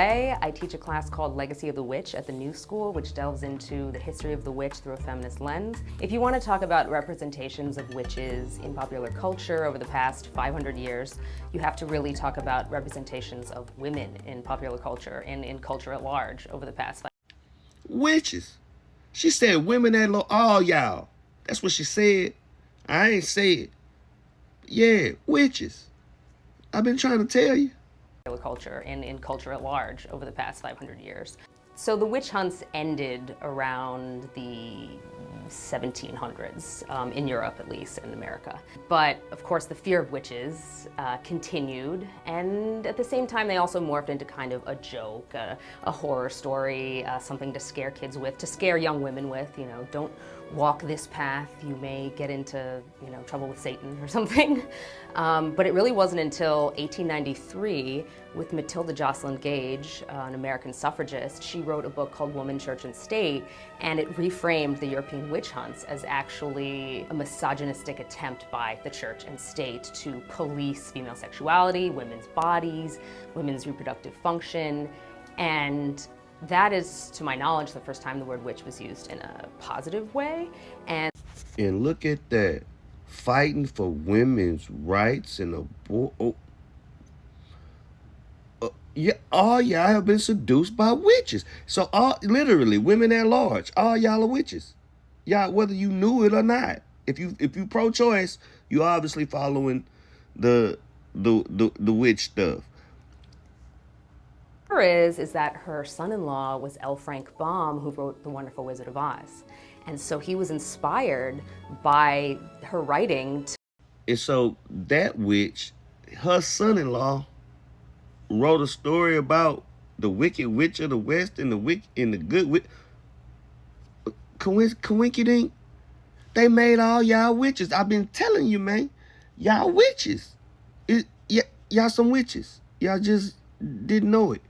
Today, I teach a class called Legacy of the Witch at the New School, which delves into the history of the witch through a feminist lens. If you want to talk about representations of witches in popular culture over the past 500 years, you have to really talk about representations of women in popular culture and in culture at large over the past 5. Witches. She said women that all y'all. That's what she said. I ain't say it. Yeah, witches. I've been trying to tell you. Culture and in culture at large over the past 500 years. So the witch hunts ended around the 1700s, in Europe at least, in America. But of course the fear of witches continued, and at the same time they also morphed into kind of a joke, a horror story, something to scare kids with, to scare young women with, you know, don't walk this path, you may get into, you know, trouble with Satan or something. But it really wasn't until 1893 with Matilda Joslyn Gage, an American suffragist. She wrote a book called Woman, Church and State, and it reframed the European witch hunts as actually a misogynistic attempt by the church and state to police female sexuality, women's bodies, women's reproductive function, and that is, to my knowledge, the first time the word witch was used in a positive way. And look at that. Fighting for women's rights and yeah, all y'all have been seduced by witches. So literally, women at large, all y'all are witches. Y'all, whether you knew it or not. If you pro-choice, you obviously following the witch stuff. Is that her son-in-law was L. Frank Baum, who wrote The Wonderful Wizard of Oz. And so he was inspired by her writing. And so that witch, her son-in-law, wrote a story about the Wicked Witch of the West and the Good Witch. Coinkydink, they made all y'all witches. I've been telling you, man, y'all witches. Y'all some witches. Y'all just didn't know it.